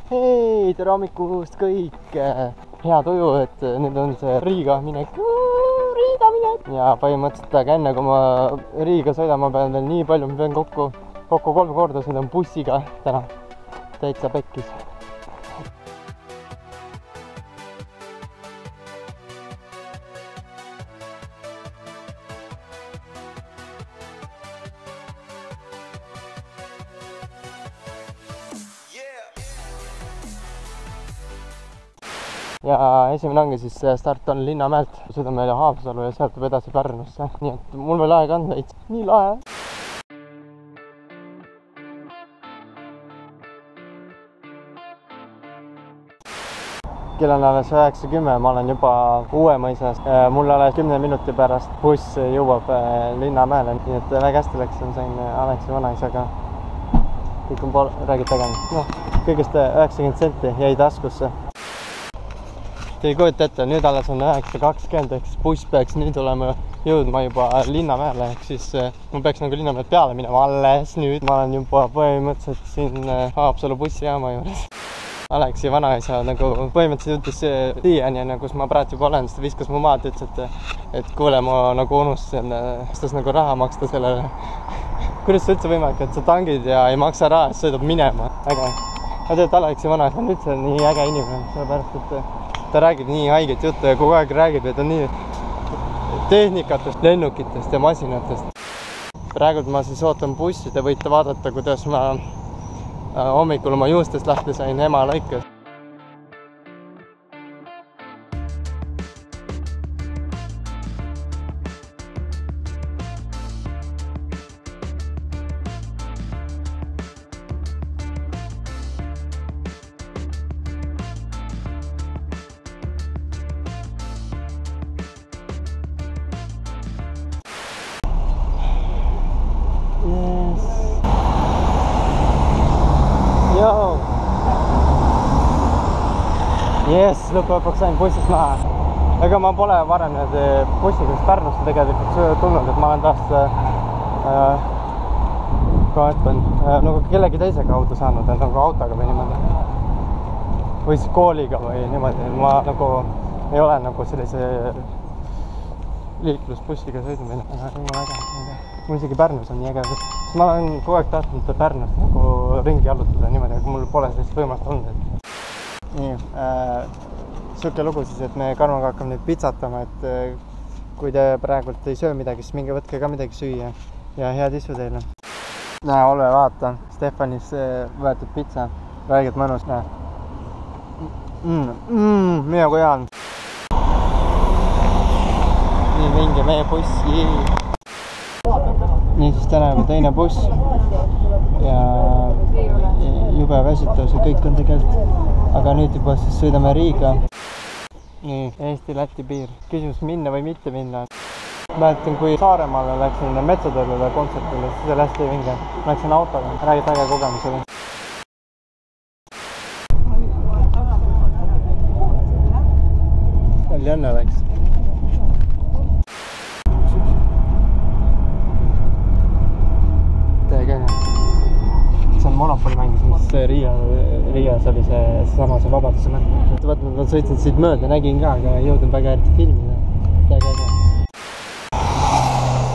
Hei, tere hommikust kõik! Hea tuju, et nüüd on see Riiga minek. Ja põhimõtteliselt aga enne, kui ma Riiga sõidan, ma pean veel nii palju, ma pean kokku 3 korda sõidan bussiga täna. Täitsa pekkis. Ja esimene ongi siis start on Linnamäelt. Sõidame üle Haapsalu ja sealt tuleb edasi Pärnusse. Nii et mul veel aega on veits. Nii lahe! Kell on alles 9:10, ma olen juba Uuemõisas. Mul alles 10 minuti pärast buss jõuab Linnamäele. Nii et väga hästi läks, sain Aleksi vanaisaga. Kõik on räägid tegema. No, kõigest 90 senti jäi taskusse. Te ei kujuta ette, nüüd alles on 9:20, eks buss peaks nüüd olema jõudma juba Linnamäele, ehk siis ma peaks nagu Linnamäelt peale minema alles nüüd. Ma olen juba põhimõtteliselt siin Haapsalu bussijaama juures. Aleksi vanaisa nagu põhimõtteliselt ütles siiani, kus ma praegu juba olen, siis ta viskas mu maad, ütles, et kuule, ma nagu unustasin, vastas nagu raha maksta sellele. Kuidas see üldse võimalik, et sa tangid ja ei maksa raha, et sõidab minema? Äge. Ma tead, Aleksi vanaisa on üldse nii äge inimene, sellepärast, et ta räägib nii haiget juttu ja kogu aeg räägib, et on nii tehnikatest, lennukitest ja masinatest. Praegult ma siis ootan bussi, te võite vaadata, kuidas ma hommikul oma juustest lahti sain ema lõikas. Yes, lõpuks sain bussist maha. Ega ma pole varem bussiga Pärnusse tegelikult tulnud, et ma olen taas nagu kellegi teise kaudu saanud, nagu autoga või niimoodi. Või siis kooliga või niimoodi. Ma nagu ei ole nagu sellise liiklusbussiga sõidumine. Mul isegi Pärnus on nii äge. Ma olen kogu aeg tahtnud Pärnus nagu ringi jalutada niimoodi, aga mul pole sellist võimalust olnud. Nii, siuke lugu siis, et me Karmaga hakkame nüüd pitsatama, et kui te praegult ei söö midagi, siis minge võtke ka midagi süüa ja head isu teile. Näe, Olve, vaata, Stefanis võetud pitsa, räigelt mõnus, näe. Minu kui hea on. Nii, minge meie bussi. Nii, siis täna juba teine buss ja jube väsitav see kõik on tegelikult. Aga nüüd juba siis sõidame Riiga. Nii, Eesti-Läti piir. Küsimus minna või mitte minna. Mäletan, kui Saaremaale läksin Metsatööle kontsertile, siis oli hästi vinge. Läksin autoga, räägid äge kogemusele. Oli õnne läks. Monopoli mängis, mis Riias oli seesama Vabaduse märk. Vaat ma sõitsin siit mööda, nägin ka, aga ei jõudnud väga eriti filmida.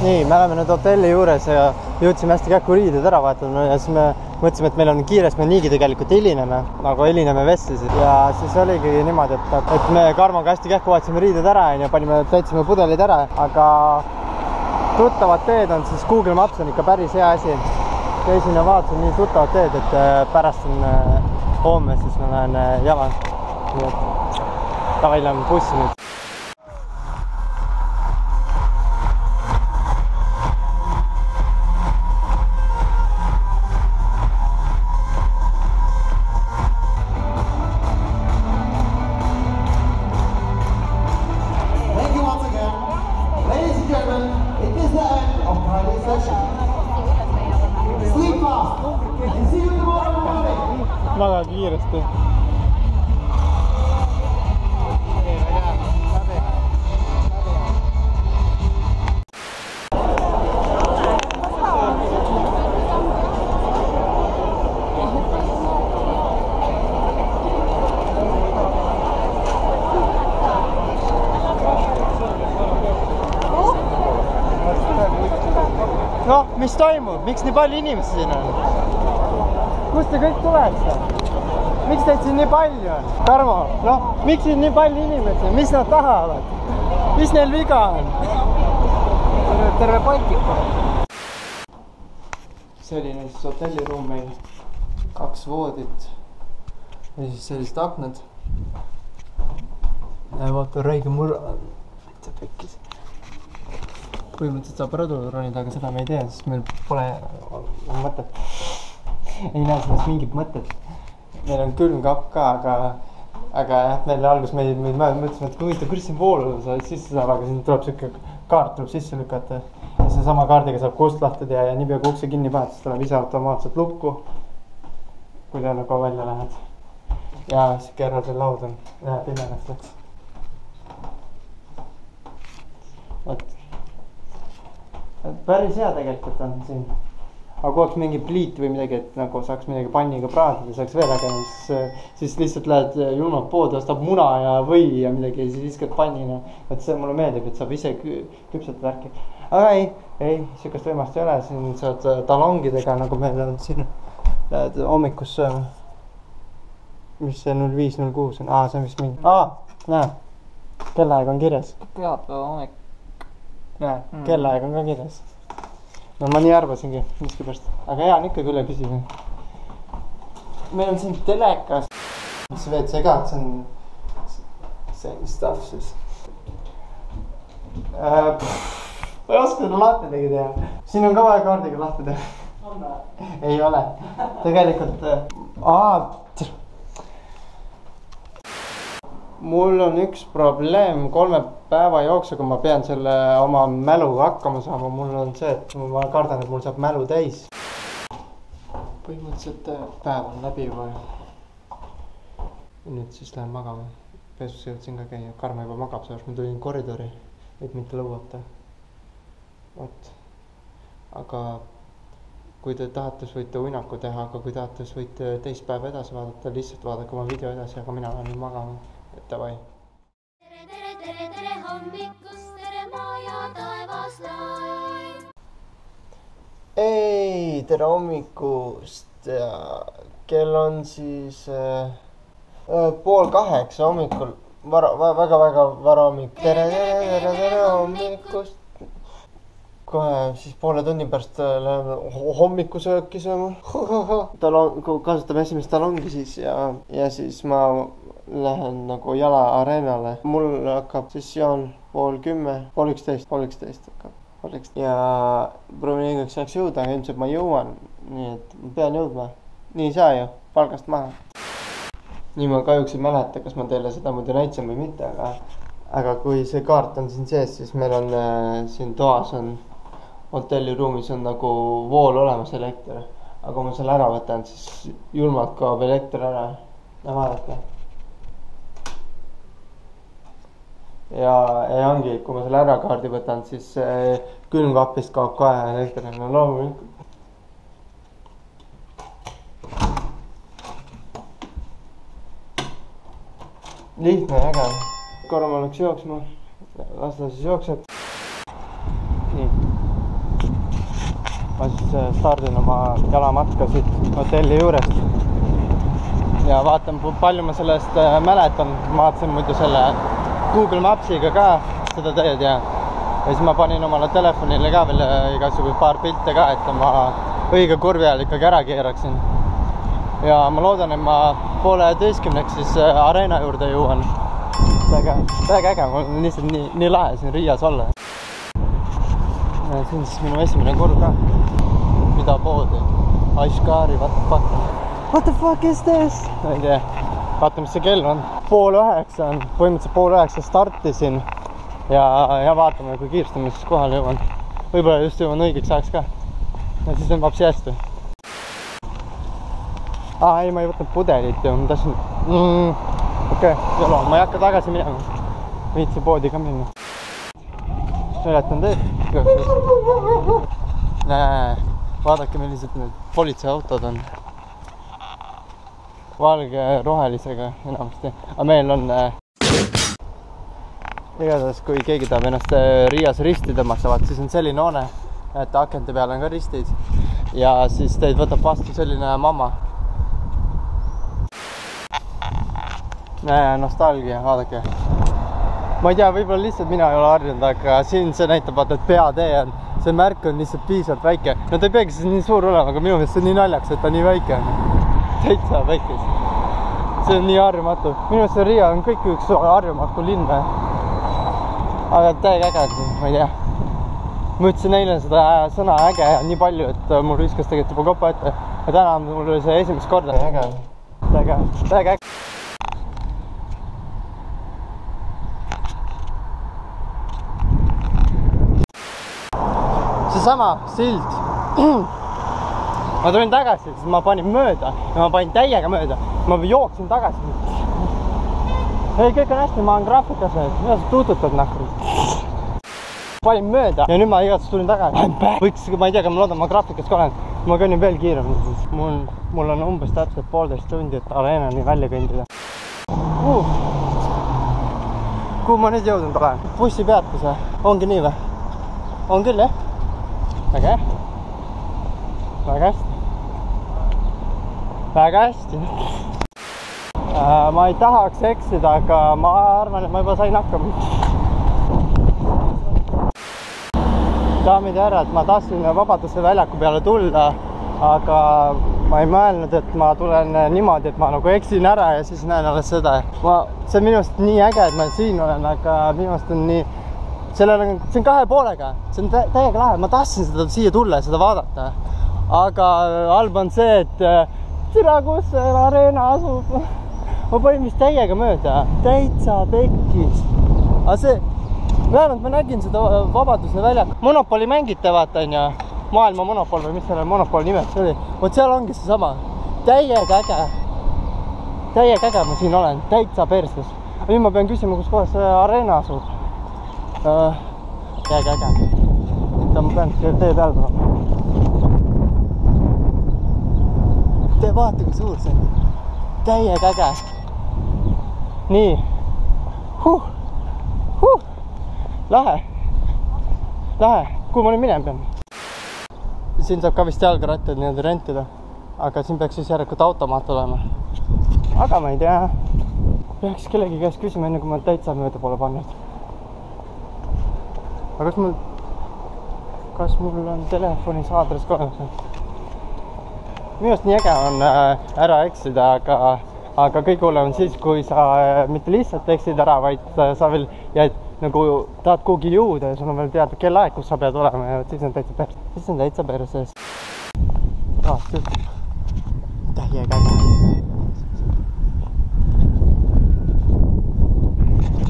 Nii, me oleme nüüd hotelli juures ja jõudsime hästi kähku riided ära vahetada ja siis me mõtlesime, et meil on kiiresti, me niigi tegelikult hilineme, nagu hilineme vessis. Ja siis oligi niimoodi, et me Karmaga hästi kähku vahetasime riided ära ja täitsime pudelid ära, aga tuttavad teed on siis Google Maps on ikka päris hea asi. Käisin ja vaatasin nii tuttavad teed, et pärast on homme, siis ma lähen jala. Nii et davai lähen bussi nüüd. Thank you once again. Ladies and gentlemen, it is the end of Friday's session. Sleep fast. See you tomorrow morning. Väga kiiresti. noh, mis toimub, miks nii palju inimesi siin on? Kust te kõik tulete? Miks teid siin nii palju on? Tarmo, noh, miks siin nii palju inimesi? Mis nad tahavad? Mis neil viga on? Terve Baltiku. See oli nüüd hotelliruum meil. 2 voodit. Ja siis sellised aknad. Vaata, räige murra. See pekkis. Põhimõtteliselt saab rõdule ronida, aga seda me ei tee, sest meil pole mõtet. Ei näe sellest mingit mõtet. Meil on külmkapp ka, aga jah, meil algus me mõtlesime, et kui huvitav, kuidas siin voolu sisse saab, aga siin tuleb siuke kaart tuleb sisse lükata. Ja see sama kaardiga saab kust lahti teha ja niipea kui ukse kinni paned, siis tuleb ise automaatselt lukku, kui ta nagu välja lähed. Ja siuke eraldi laud on. Näe, pimenast läks. Võt. Päris hea tegelikult on siin. Aga kui oleks mingi pliit või midagi, et nagu saaks midagi panniga praadida, saaks veel ägema, siis lihtsalt lähed julmalt poodi, ostab muna ja või ja midagi ja siis viskad pannina. Et see mulle meeldib, et saab ise küpsat värki. Aga ei, siukest võimast ei ole. Siin saad talongidega, nagu meil on siin. Lähed hommikus sööma. Mis see 0506 on? See on vist mingi. Näe, kellaaeg on kirjas. Pühapäeva hommik. Näe, kellaaeg on ka kirjas. No ma nii arvasingi, miskipärast. Aga hea on ikka küll küsida. Meil on siin telekas. Mis WC ka, see on same stuff siis. Ma ei oska seda lahti tegi teha. Siin on ka vaja kaardiga lahti teha. On või? Ei ole. Tegelikult... Mul on üks probleem 3 päeva jooksul, kui ma pean selle oma mäluga hakkama saama. Mul on see, et ma kardan, et mul saab mälu täis. Põhimõtteliselt päev on läbi juba. Nüüd siis lähen magama. Pesus jõudsin ka käia. Karma juba magab, sellepärast ma tulin koridori, et mitte lõuata. Vot. Aga kui te tahate, siis võite uinaku teha, aga kui tahate, siis võite teist päeva edasi vaadata. Lihtsalt vaadake oma video edasi, aga mina lähen nüüd magama. Davai. Tere hommikust, tere maa ja taevas lai. Ei, tere hommikust ja kell on siis 7:30 hommikul. Väga vara hommik. Tere hommikust. Kohe siis poole tunni pärast läheme hommikusööki sööma. Kasutame esimest talongi siis ja siis ma lähen nagu jala areenale. Mul hakkab sessioon 9:30, 11 hakkab. Ja proovin õigeks ajaks jõuda, aga ilmselt ma jõuan. Nii et ma pean jõudma. Nii ei saa ju, palgast maha. Nii ma kahjuks ei mäleta, kas ma teile seda muidu näitasin või mitte, aga kui see kaart on siin sees, siis meil on siin toas on hotelliruumis on nagu vool olemas elekter. Aga kui ma selle ära võtan, siis julmalt kaob elekter ära. Ja vaadake. Ja ongi, kui ma selle ära kaardi võtan, siis külmkapist kaob kohe elekter. No loomulikult. Lihtne ja äge. Korra ma läks jooksma. Las ta siis jookseb. Nii. Ma siis stardin oma jalamatka siit hotelli juurest. Ja vaatan, palju ma sellest mäletan. Ma vaatasin muidu selle Google Mapsiga ka seda teed ja siis ma panin omale telefonile ka veel igasugu paar pilte ka, et ma õige kurvi ajal ikkagi ära keeraksin. Ja ma loodan, et ma 11:30 siis areena juurde jõuan. Väga äge, mul on lihtsalt nii lahe siin Riias olla. Ja siin siis minu esimene kord ka. Mida poodi? Ashkari, what the fuck is this? Ma ei tea. Vaata, mis see kell on. 8:30 on. Põhimõtteliselt 8:30 startisin. Ja vaatame, kui kiiresti ma siis kohale jõuan. Võib-olla just jõuan õigeks ajaks ka. Ja siis on vapsi hästi. Ei, ma ei võtnud pudelit ja ma tahtsin... Okei, jõlu, ma ei hakka tagasi minema. Viitsi poodi ka minna. Ületan teed. Vaadake, millised need politseiautod on. Valge rohelisega enamasti. Aga meil on... Igatahes, kui keegi tahab ennast Riias risti tõmmata, siis on selline hoone. et akente peal on ka ristid ja siis teid võtab vastu selline mamma. Nostalgia, vaadake. Ma ei tea, võib-olla lihtsalt mina ei ole harjunud, aga siin see näitab, vaata, et peatee on. See märk on lihtsalt piisavalt väike. No ta ei peagi siis nii suur olema, aga minu meelest see on nii naljaks, et ta nii väike on. Täitsa väikes. See on nii harjumatu. Minu meelest see Riia on kõik üks harjumatu linn. Aga täiega äge on see, ma ei tea. Ma ütlesin neile seda sõna äge nii palju, et mul viskas tegelikult juba kopa ette. Ja täna mul oli see esimest korda. Täiega äge. Seesama sild. Ma tulin tagasi, siis ma panin mööda ja ma panin täiega mööda. Ma jooksin tagasi. Ei, kõik on hästi, ma olen graafikas, mida sa tuututad nahku. Panin mööda ja nüüd ma igatus tulin tagasi. Võiks, ma ei tea, aga ma loodan, ma graafikas ka olen. Ma kõnnin veel kiiremini. Mul on umbes täpselt 1,5 tundi, et areenani välja kõndida. Kuhu ma nüüd jõudnud olen? Bussi peatuse. Ongi nii või? On küll, jah? Väga hästi. Väga hästi. Ma ei tahaks eksida, aga ma arvan, et ma juba sain hakkama. Daamid ja härrad, ma tahtsin Vabaduse väljaku peale tulla, aga ma ei mõelnud, et ma tulen niimoodi, et ma nagu eksin ära ja siis näen alles seda. See on minust nii äge, et ma siin olen, aga minust on nii... See on 2 poolega, see on täiega lahe, ma tahtsin seda siia tulla ja seda vaadata. Aga halb on see, et tere, kus see areena asub. Ma panin vist täiega mööda, täitsa pekkis. Aga see, vähemalt ma nägin seda Vabaduse väljaku. Monopoli mängite, vaata on ja maailma monopol või mis selle monopoli nimeks oli. Vot seal ongi see sama, täiega äge. Täiega äge ma siin olen, täitsa perstes. Nüüd ma pean küsima, kus kohas see areena asub. Täiega äge. Ma pean tee peal tulema. Te vaata, kui suur see on. Täiega äge. Nii. Lahe. Kuhu ma nüüd minema pean? Siin saab ka vist jalgarattad nii-öelda rentida. Aga siin peaks siis järelikult automaat olema. Aga ma ei tea. Peaks kellegi käest küsima enne, kui ma täitsa mööda pole pannud. Aga kas mul on telefonis aadress ka olemas? Minust nii äge on ära eksida, aga kõik hullem on siis, kui sa mitte lihtsalt eksid ära, vaid sa veel jääd nagu tahad kuhugi jõuda ja sul on veel teada kellaaeg, kus sa pead olema ja siis on täitsa perses. Siis on täitsa perses. Rahast juhtub. Täiega äge.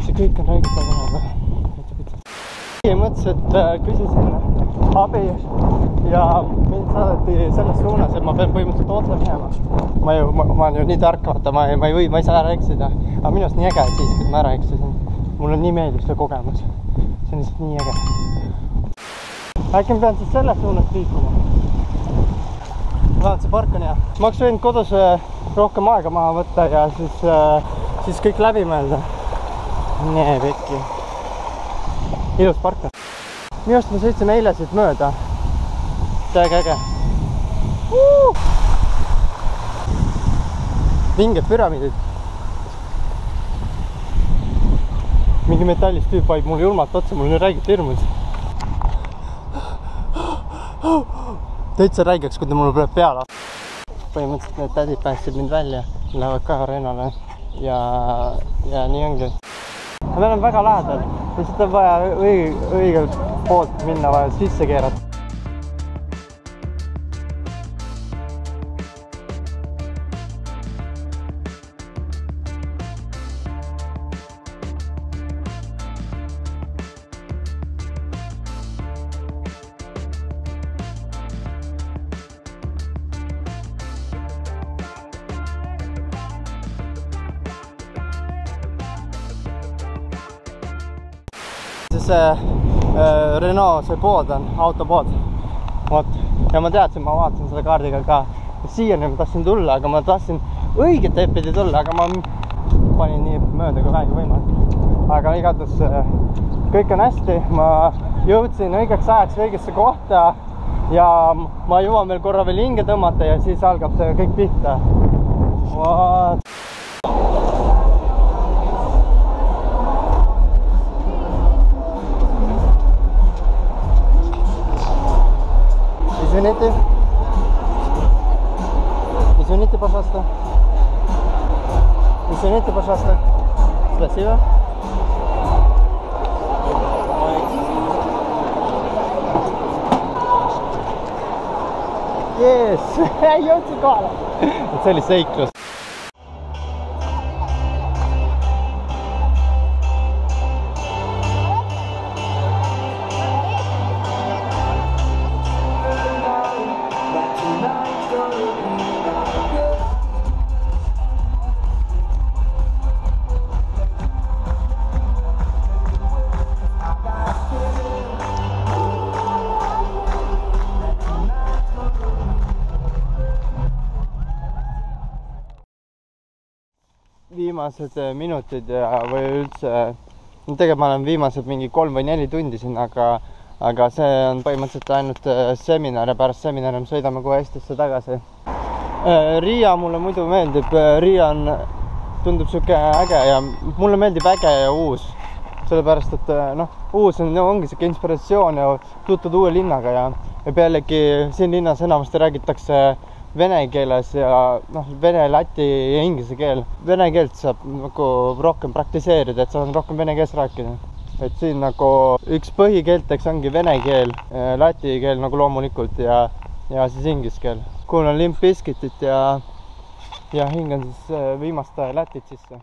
See kõik on räigta kohe. Mõtles, et küsisin abi ja mind saadeti selles suunas, et ma pean põhimõtteliselt otse minema. Ma olen ju nii tark, vaata, ma ei saa ära eksida. Aga minust nii äge siis, kui ma ära eksisin. Mulle nii meeldib see kogemus. See on lihtsalt nii äge. Äkki ma pean siis selles suunas liikuma. Ma tahan, see park on hea. Ma oleks võinud kodus rohkem aega maha võtta ja siis kõik läbi mõelda. Nee, pekki. Ilus park on. Minust ma sõitsin eile siit mööda. Täiega äge. Vinged püramiidid. Mingi metallist tüüp vaid mul julmalt otsa, mul on räigelt hirmus. Täitsa räigeks, kui ta mulle tuleb peale. Põhimõtteliselt need tädid päästsid mind välja. Lähevad ka areenale. Ja nii ongi. Meil on väga lähedal. Lihtsalt on vaja õigelt poolt minna, vaja sisse keerata. Renault see pood on, autopood. Ja ma teadsin, ma vaatasin seda kaardiga ka. Siiani ma tahtsin tulla, aga ma tahtsin õiget teed pidi tulla, aga ma panin nii mööda kui vähegi võimalik. Aga igatus kõik on hästi, ma jõudsin õigeks ajaks õigesse kohta ja ma jõuan veel korra veel hinge tõmmata ja siis algab see kõik pihta. Извините, пожалуйста. Извините, пожалуйста. Спасибо. Yes! Jõudsin kohale. See oli seiklus. Viimased minutid või üldse, tegelikult ma olen viimased mingi 3 või 4 tundi siin, aga see on põhimõtteliselt ainult seminar ja pärast seminari me sõidame kohe Eestisse tagasi. Riia mulle muidu meeldib, Riia tundub siuke äge ja mulle meeldib äge ja uus, sellepärast et uus ongi siuke inspiratsioon ja tutvud uue linnaga ja pealegi siin linnas enamasti räägitakse vene keeles ja vene, läti ja inglise keel. Vene keelt saab nagu rohkem praktiseerida, et saab rohkem vene keeles rääkida. Et siin nagu üks põhikeelteks ongi vene keel, läti keel nagu loomulikult ja siis inglise keel. Kuulan Limp Bizkitit ja hingan siis viimast Lätit sisse.